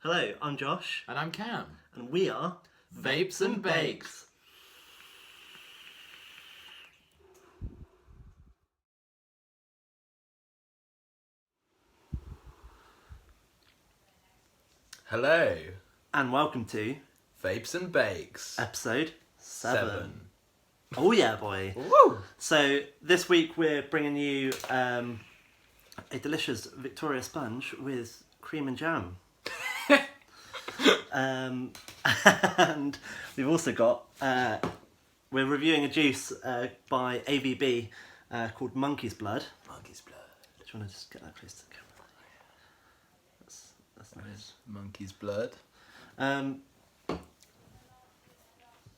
Hello, I'm Josh. And I'm Cam. And we are Vapes and Bakes. Hello. And welcome to Vapes and Bakes. episode 7. Oh yeah, boy. Woo! So this week we're bringing you a delicious Victoria sponge with cream and jam. And we've also got, we're reviewing a juice by AVB called Monkey's Blood. Monkey's blood. Do you want to just get that close to the camera? That's nice. Monkey's blood.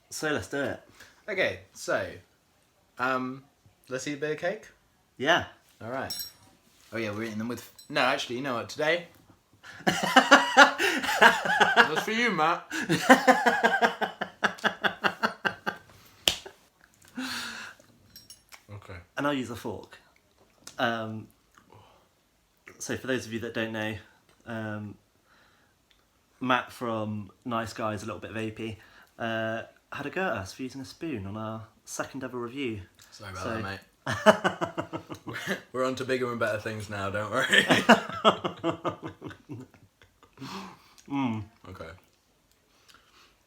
So let's do it. Okay, so, let's eat a bit of cake. Yeah. All right. Oh yeah, we're eating them with. No, actually, you know what? Today. That's for you, Matt. Okay. And I'll use a fork. So for those of you that don't know, Matt from Nice Guy is a little bit vapey. Had a go at us for using a spoon on our second ever review. Sorry about that, mate. We're on to bigger and better things now, don't worry. Okay.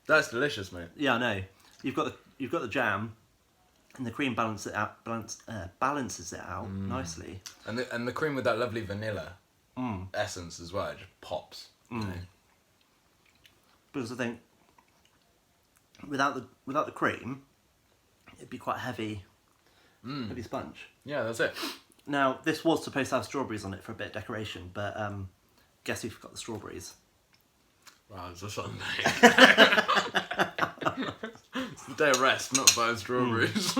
That's delicious, mate. Yeah, I know. You've got the jam, and the cream balances it out nicely. And the cream with that lovely vanilla essence as well. It just pops. You know? Because I think without the cream, it'd be quite heavy sponge. Yeah, that's it. Now this was supposed to have strawberries on it for a bit of decoration, but guess who forgot the strawberries? Wow, it's a Sunday. It's the day of rest, not buying strawberries.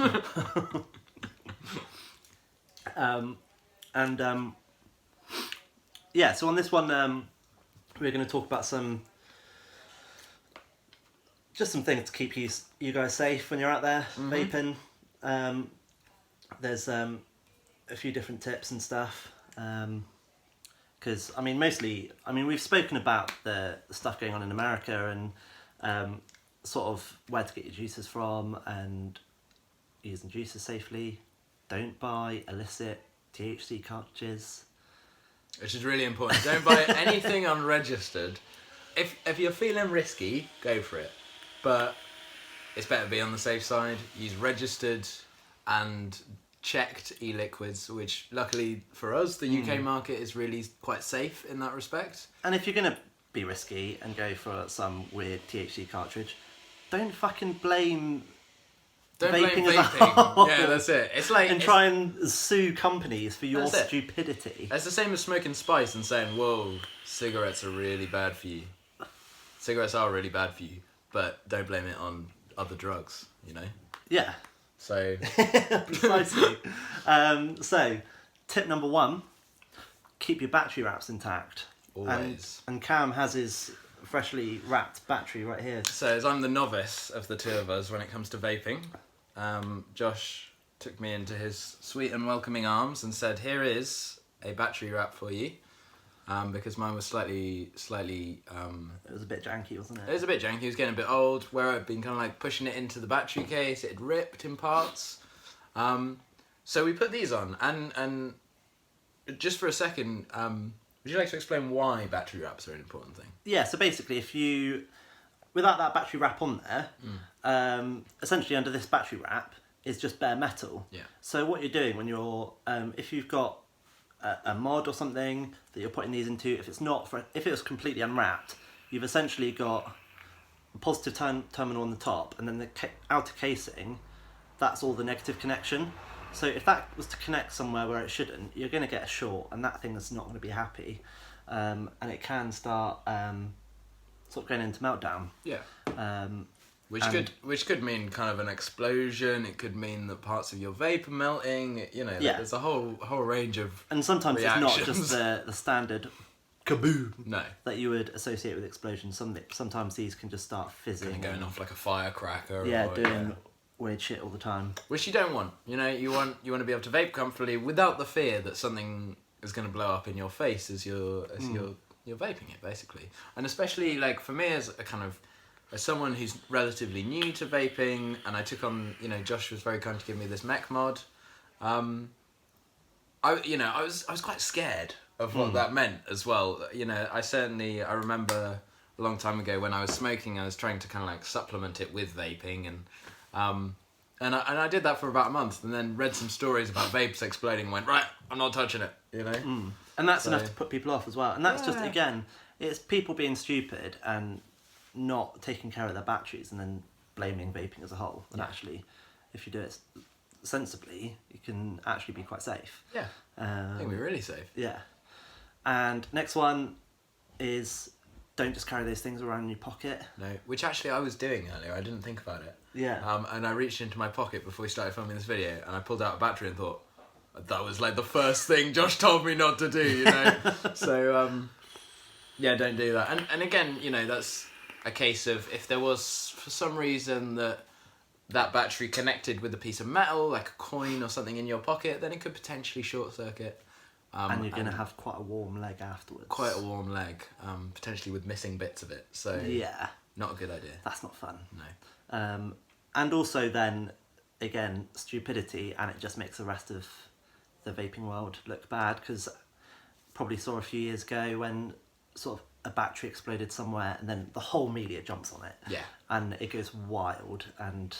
Yeah, so on this one, we're going to talk about some things to keep you guys safe when you're out there vaping. There's a few different tips and stuff. Because we've spoken about the stuff going on in America and sort of where to get your juices from and using juices safely. Don't buy illicit THC cartridges. Which is really important. Don't buy anything unregistered. If you're feeling risky, go for it. But it's better to be on the safe side. Use registered and checked e-liquids, which luckily for us, the UK market is really quite safe in that respect. And if you're going to be risky and go for some weird THC cartridge, don't fucking blame vaping as a whole. Yeah, that's it. It's like and try and sue companies for your stupidity. It's the same as smoking spice and saying, "Whoa, cigarettes are really bad for you." Cigarettes are really bad for you, but don't blame it on other drugs. You know. Yeah. So. Precisely. So, tip number 1: keep your battery wraps intact. Always. And Cam has his freshly wrapped battery right here. So, as I'm the novice of the two of us when it comes to vaping, Josh took me into his sweet and welcoming arms and said, "Here is a battery wrap for you," because mine was slightly. It was a bit janky, wasn't it? It was a bit janky. It was getting a bit old. Where I'd been kind of like pushing it into the battery case, it had ripped in parts. So we put these on, and just for a second, would you like to explain why battery wraps are an important thing? Yeah, so basically without that battery wrap on there, essentially under this battery wrap is just bare metal. Yeah. So what you're doing when you're, if you've got a mod or something that you're putting these into, if it was completely unwrapped, you've essentially got a positive terminal on the top, and then the outer casing, that's all the negative connection. So if that was to connect somewhere where it shouldn't, you're going to get a short, and that thing is not going to be happy, and it can start sort of going into meltdown. Yeah. Which could mean kind of an explosion. It could mean that parts of your vape are melting. You know, there's a whole range of. And sometimes reactions. It's not just the standard kaboom No. that you would associate with explosions. Sometimes these can just start fizzing. Kind of going off like a firecracker. Yeah, doing weird shit all the time. Which you don't want. You know, you want to be able to vape comfortably without the fear that something is going to blow up in your face as you're you're vaping it basically. And especially like for me as someone who's relatively new to vaping, and I took on, Josh was very kind to give me this mech mod. I was quite scared of what that meant as well. I remember a long time ago when I was smoking, I was trying to kind of like supplement it with vaping, and I did that for about a month, and then read some stories about vapes exploding and went, right, I'm not touching it, And that's enough to put people off as well. And that's just, again, it's people being stupid and not taking care of their batteries and then blaming vaping as a whole. And actually, if you do it sensibly, you can actually be quite safe. Yeah, I think we're really safe. Yeah. And next one is don't just carry those things around in your pocket. No, which actually I was doing earlier. I didn't think about it. Yeah. And I reached into my pocket before we started filming this video, and I pulled out a battery and thought, that was like the first thing Josh told me not to do, So, yeah, don't do that. And again, that's a case of if there was, for some reason, that battery connected with a piece of metal, like a coin or something in your pocket, then it could potentially short circuit. And you're going to have quite a warm leg afterwards. Quite a warm leg, potentially with missing bits of it. So yeah, not a good idea. That's not fun. No. And also then, again, stupidity, and it just makes the rest of the vaping world look bad, because probably saw a few years ago when sort of a battery exploded somewhere and then the whole media jumps on it. Yeah. And it goes wild. And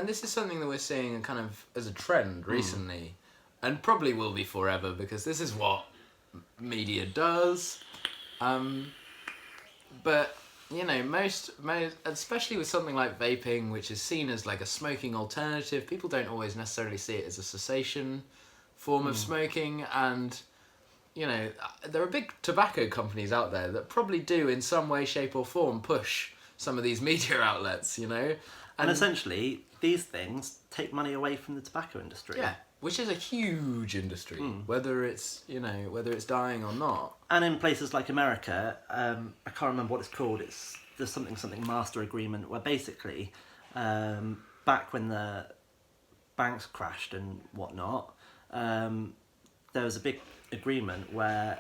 this is something that we're seeing kind of as a trend recently, and probably will be forever, because this is what media does. But most, especially with something like vaping, which is seen as like a smoking alternative, people don't always necessarily see it as a cessation form of smoking. And there are big tobacco companies out there that probably do in some way, shape or form push some of these media outlets, and essentially these things take money away from the tobacco industry. Yeah, which is a huge industry, whether it's dying or not. And in places like America, I can't remember what it's called. There's something master agreement where basically, back when the banks crashed and whatnot, there was a big agreement where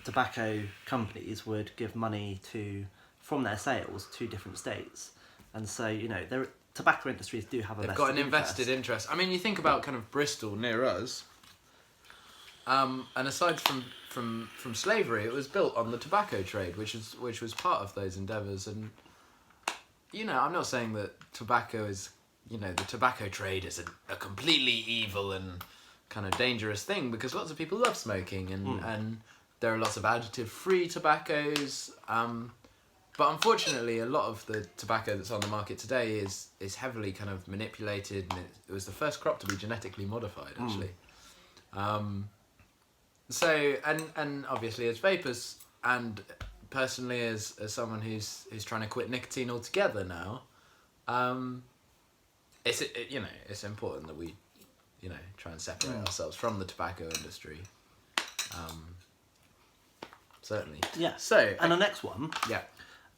tobacco companies would give money from their sales to different states, and so tobacco industries do have a They've got an invested interest. I mean, you think about kind of Bristol near us, and aside from slavery, it was built on the tobacco trade, which was part of those endeavours. And I'm not saying that tobacco is, the tobacco trade is a completely evil and kind of dangerous thing, because lots of people love smoking, and there are lots of additive-free tobaccos. But unfortunately, a lot of the tobacco that's on the market today is heavily kind of manipulated, and it was the first crop to be genetically modified, actually. So, and obviously as vapers, and personally as someone who's trying to quit nicotine altogether now, it's important that we, try and separate ourselves from the tobacco industry. Certainly. Yeah. So, and the next one. Yeah.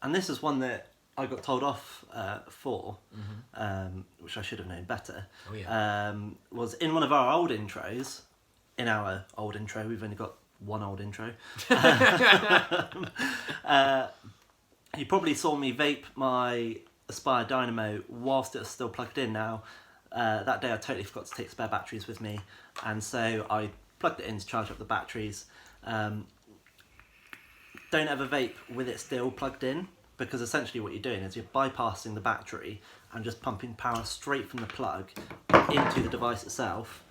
And this is one that I got told off for, which I should have known better. Oh, yeah. Was in one of our old intros. In our old intro, we've only got one old intro. You probably saw me vape my Aspire Dynamo whilst it was still plugged in. Now, that day I totally forgot to take spare batteries with me, and so I plugged it in to charge up the batteries. Don't ever vape with it still plugged in, because essentially what you're doing is you're bypassing the battery and just pumping power straight from the plug into the device itself.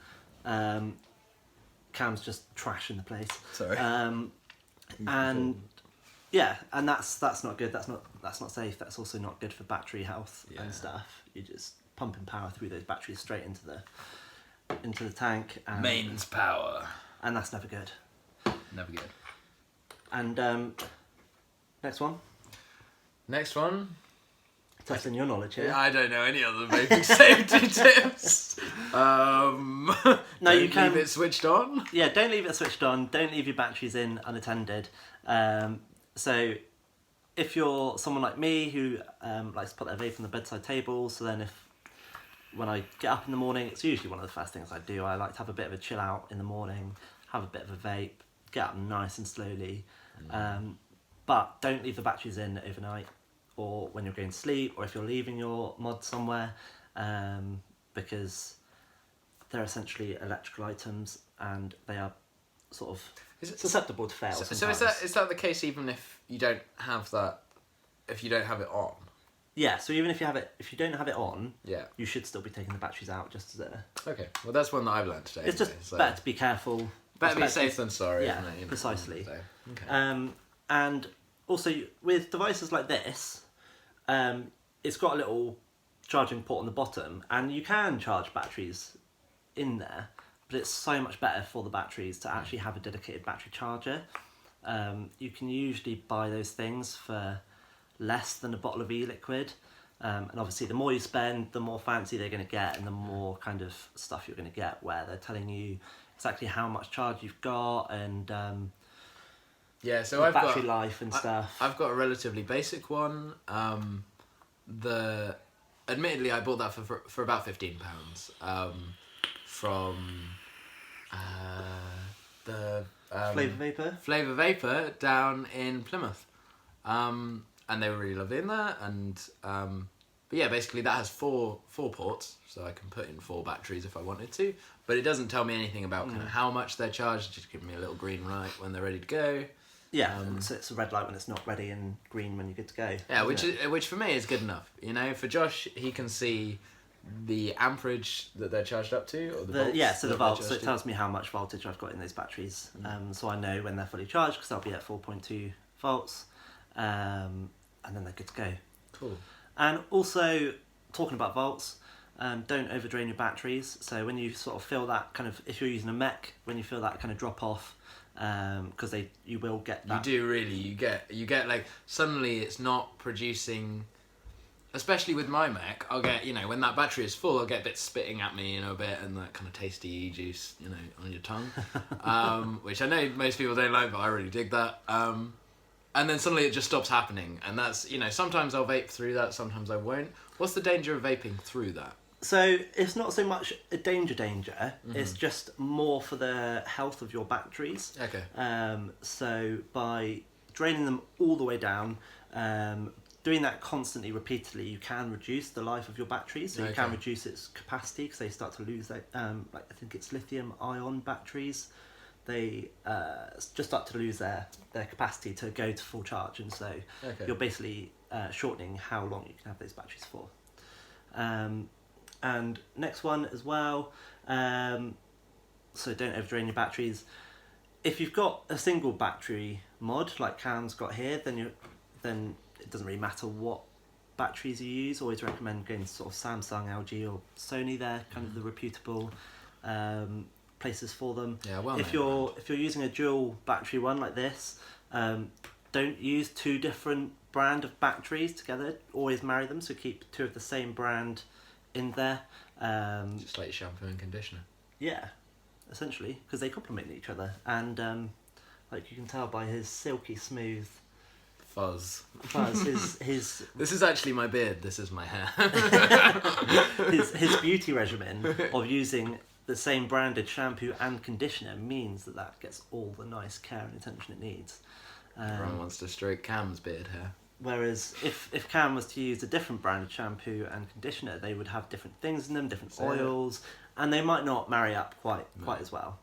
Cam's just trashing the place. Sorry. And yeah, and that's not good. That's not safe. That's also not good for battery health and stuff. You're just pumping power through those batteries straight into the tank. Mains power. And that's never good. Never good. And next one. Testing your knowledge here. I don't know any other vaping safety tips. No, you can leave it switched on. Yeah, don't leave it switched on. Don't leave your batteries in unattended. So if you're someone like me who likes to put their vape on the bedside table, so then when I get up in the morning, it's usually one of the first things I do. I like to have a bit of a chill out in the morning, have a bit of a vape, get up nice and slowly. but don't leave the batteries in overnight, or when you're going to sleep, or if you're leaving your mod somewhere, because they're essentially electrical items and they are sort of susceptible to fail. So is that the case even if you don't have that, if you don't have it on? Yeah, so even if you don't have it on, Yeah. you should still be taking the batteries out just as a... Okay, well that's one that I've learned today. It's just better to be careful. Better be safe than sorry, Yeah, isn't it? You know, precisely. so, okay. And also with devices like this, it's got a little charging port on the bottom, and you can charge batteries in there, but it's so much better for the batteries to actually have a dedicated battery charger. You can usually buy those things for less than a bottle of e-liquid, and obviously the more you spend, the more fancy they're going to get, and the more kind of stuff you're going to get where they're telling you exactly how much charge you've got and yeah, so I've battery got life and stuff. I've got a relatively basic one. Admittedly, I bought that for about £15 from the Flavour Vapor down in Plymouth, and they were really lovely in there. And but yeah, basically that has four ports, so I can put in 4 batteries if I wanted to. But it doesn't tell me anything about kind of how much they're charged. It just gives me a little green light when they're ready to go. Yeah, so it's a red light when it's not ready and green when you're good to go. Yeah, which for me is good enough. You know, for Josh, he can see the amperage that they're charged up to, or the volts. Yeah, so the volts. So it to. tells me how much voltage I've got in those batteries. So I know when they're fully charged because they'll be at 4.2 volts, and then they're good to go. Cool. And also talking about volts, don't overdrain your batteries. So when you sort of feel that kind of, if you're using a mech, when you feel that kind of drop off. Because you will get that. You do really. You get like suddenly it's not producing. Especially with my mech, I'll get, you know, when that battery is full, I'll get bits spitting at me, you know, a bit, and that kind of tasty juice, you know, on your tongue, which I know most people don't like, but I really dig that. And then suddenly it just stops happening, and that's, you know, sometimes I'll vape through that, sometimes I won't. What's the danger of vaping through that? So it's not so much a danger, it's just more for the health of your batteries. Okay. So by draining them all the way down, doing that constantly, repeatedly, you can reduce the life of your batteries. So you can reduce its capacity because they start to lose their, like I think it's lithium-ion batteries. They just start to lose their capacity to go to full charge, and so you're basically shortening how long you can have those batteries for. And next one as well, so don't overdrain your batteries. If you've got a single battery mod like Cam's got here, then it doesn't really matter what batteries you use. Always recommend going to sort of Samsung, LG or Sony. They're kind of the reputable places for them. Yeah, well, if you're using a dual battery one like this, don't use 2 different brand of batteries together. Always marry them, so keep 2 of the same brand in there. Just like shampoo and conditioner. Yeah, essentially, because they complement each other, and like you can tell by his silky smooth fuzz. his This is actually my beard. This is my hair. his beauty regimen of using the same branded shampoo and conditioner means that gets all the nice care and attention it needs. Everyone wants to stroke Cam's beard hair. Whereas if Cam was to use a different brand of shampoo and conditioner, they would have different things in them, different oils, and they might not marry up quite as well.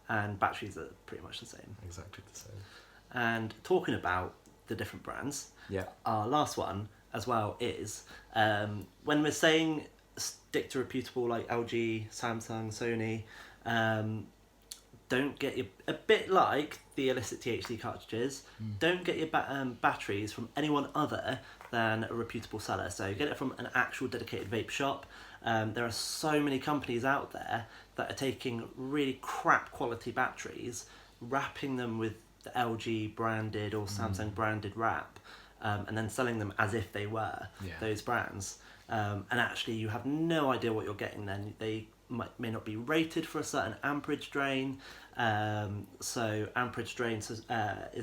And batteries are pretty much the same. Exactly the same. And talking about the different brands, our last one as well is when we're saying stick to reputable like LG, Samsung, Sony, don't get your, a bit like the illicit THC cartridges, don't get your batteries from anyone other than a reputable seller. So get it from an actual dedicated vape shop. There are so many companies out there that are taking really crap quality batteries, wrapping them with the LG branded or Samsung branded wrap, and then selling them as if they were those brands. And actually you have no idea what you're getting then. They may not be rated for a certain amperage drain. So amperage drain is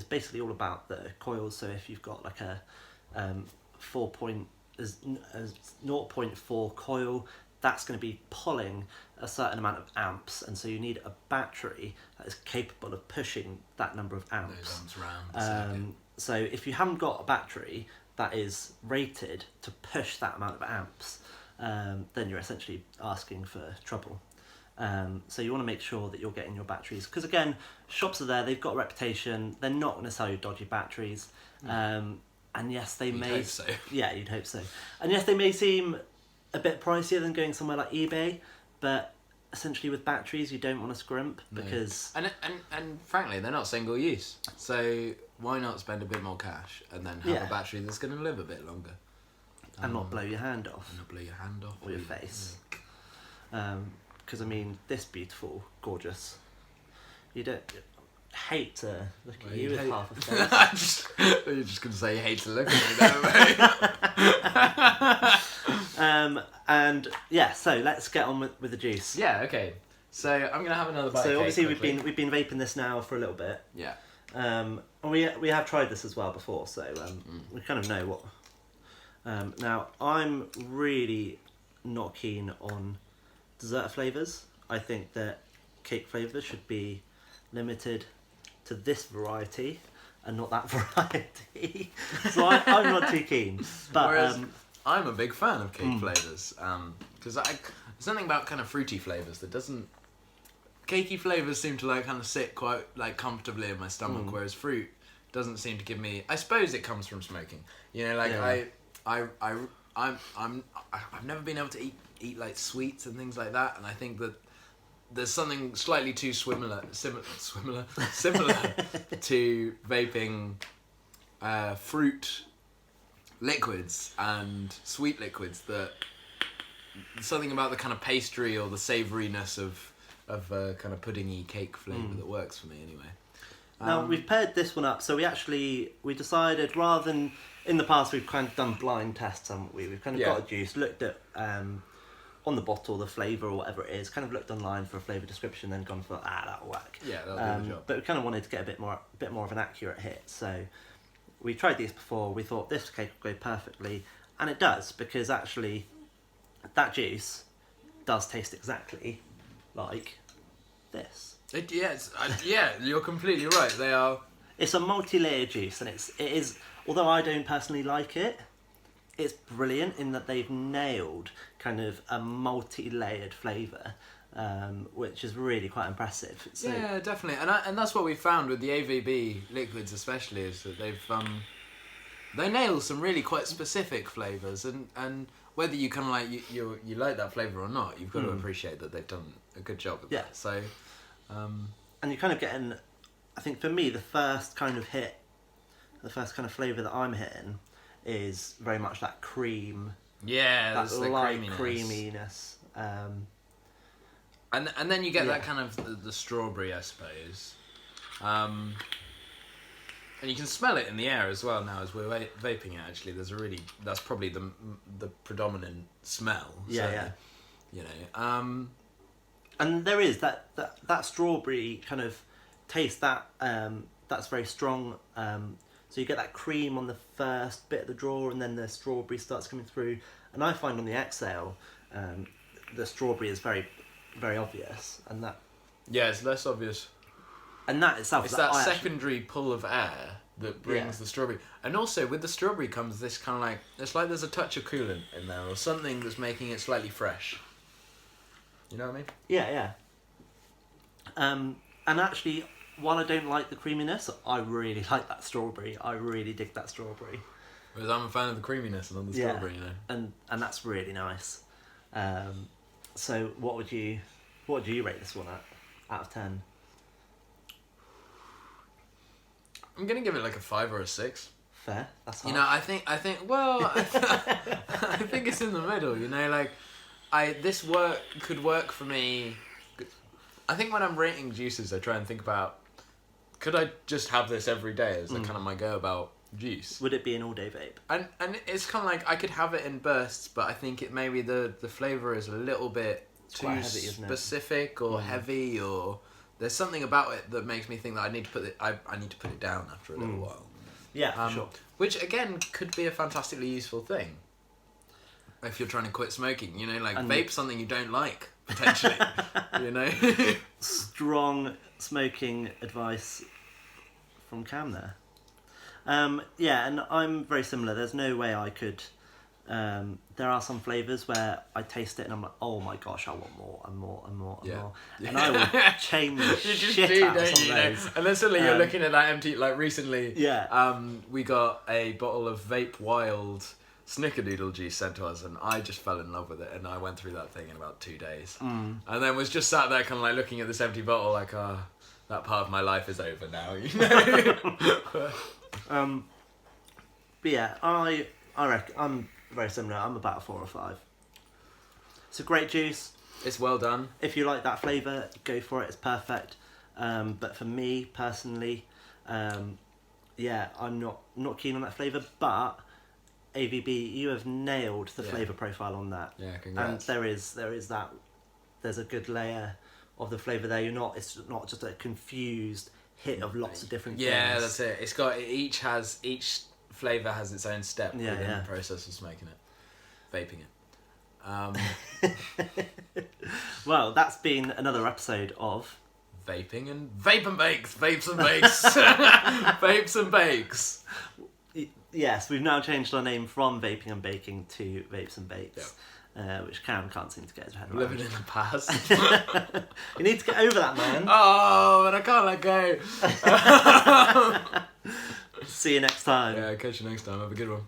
basically all about the coils. So if you've got like a 0.4 coil, that's going to be pulling a certain amount of amps, and so you need a battery that is capable of pushing that number of amps. Those amps round. So if you haven't got a battery that is rated to push that amount of amps, then you're essentially asking for trouble. So you want to make sure that you're getting your batteries, because again, shops are there, they've got a reputation, they're not going to sell you dodgy batteries. And yes, they may... Hope so. Yeah, you'd hope so. And yes, they may seem a bit pricier than going somewhere like eBay, but essentially with batteries, you don't want to scrimp because... And frankly, they're not single use. So why not spend a bit more cash and then have a battery that's going to live a bit longer? And not blow your hand off. And not blow your hand off. Or your face. Because, I mean, this beautiful, gorgeous... You don't... hate to look at you with half a face. You're just going to say you hate to look at me, and yeah, so let's get on with the juice. Yeah, okay. So I'm going to have another bite. So of obviously cake we've been vaping this now for a little bit. Yeah. And we have tried this as well before, so we kind of know what. Now I'm really not keen on dessert flavours. I think that cake flavours should be limited to this variety and not that variety. So I'm not too keen. But whereas I'm a big fan of cake flavours, because there's something about kind of fruity flavours that doesn't... Cakey flavours seem to like kind of sit quite like comfortably in my stomach, whereas fruit doesn't seem to give me... I suppose it comes from smoking. You know, like I've never been able to eat like sweets and things like that, and I think that there's something slightly too similar to vaping fruit liquids and sweet liquids, that something about the kind of pastry or the savouriness of kind of puddingy cake flavour that works for me anyway. Now we've paired this one up, so we decided, rather than in the past we've kind of done blind tests, haven't we? We've kind of got a juice, looked at on the bottle the flavour or whatever it is, kind of looked online for a flavour description, then gone for that'll work. Yeah, that'll do the job. But we kind of wanted to get a bit more of an accurate hit, so we tried these before. We thought this cake would go perfectly, and it does, because actually that juice does taste exactly like this. Yeah, you're completely right. They are. It's a multi-layer juice, and it is. Although I don't personally like it, it's brilliant in that they've nailed kind of a multi-layered flavour, which is really quite impressive. So, yeah, definitely, and that's what we found with the AVB liquids, especially, is that they nail some really quite specific flavours, and whether you kind of like you like that flavour or not, you've got to appreciate that they've done a good job of that. So, and you're kind of getting, I think for me, the first kind of flavour that I'm hitting is very much that cream. Yeah, that the light creaminess. And then you get that kind of the strawberry, I suppose. And you can smell it in the air as well now as we're vaping it. Actually, that's probably the predominant smell. Yeah. You know. And there is that strawberry kind of taste that's very strong. So you get that cream on the first bit of the draw, and then the strawberry starts coming through. And I find on the exhale, the strawberry is very, very obvious, and that. Yeah, it's less obvious. And that itself. It's that secondary pull of air that brings the strawberry, and also with the strawberry comes this kind of like, it's like there's a touch of coolant in there or something that's making it slightly fresh. You know what I mean? Yeah. And actually, while I don't like the creaminess, I really like that strawberry. I really dig that strawberry. Whereas I'm a fan of the creaminess and on the strawberry, you know. And that's really nice. So what would you rate this one out of 10? I'm gonna give it like a 5 or a 6. Fair. That's hard. You know, I think. Well, I think it's in the middle. You know, like this could work for me. I think when I'm rating juices, I try and think about, could I just have this every day as kind of my go about juice? Would it be an all day vape? And it's kind of like I could have it in bursts, but I think it maybe the flavour is a little bit too heavy, isn't it? specific or heavy, or there's something about it that makes me think that I need to put it down after a little while. Yeah, for sure. Which again could be a fantastically useful thing if you're trying to quit smoking. You know, like vape something you don't like potentially. You know, strong smoking advice from Cam there. Yeah, and I'm very similar. There's no way I could. There are some flavours where I taste it and I'm like, oh my gosh, I want more and more and more and Yeah. more. And I will change the You just shit do, out of don't some you? of those. And then suddenly you're looking at that empty. Like recently, Yeah. we got a bottle of Vape Wild Snickerdoodle juice sent to us, and I just fell in love with it, and I went through that thing in about 2 days, and then was just sat there kind of like looking at this empty bottle, like, that part of my life is over now, you know. But yeah, I reckon I'm very similar. I'm about a 4 or 5. It's a great juice. It's well done. If you like that flavour, go for it. It's perfect. But for me personally, yeah, I'm not keen on that flavour. But AVB, you have nailed the flavour profile on that. Yeah, congrats. And there is that. There's a good layer of the flavour there. It's not just a confused hit of lots of different things. Yeah, that's it. It's got each flavour has its own step within the process of smoking it, vaping it. Well, that's been another episode of Vaping and Vape and Bakes, Vapes and Bakes, Vapes and Bakes. Yes, we've now changed our name from Vaping and Baking to Vapes and Bakes, which Cam can't seem to get his head around. Living in the past. You need to get over that, man. Oh, but I can't let go. See you next time. Yeah, catch you next time. Have a good one.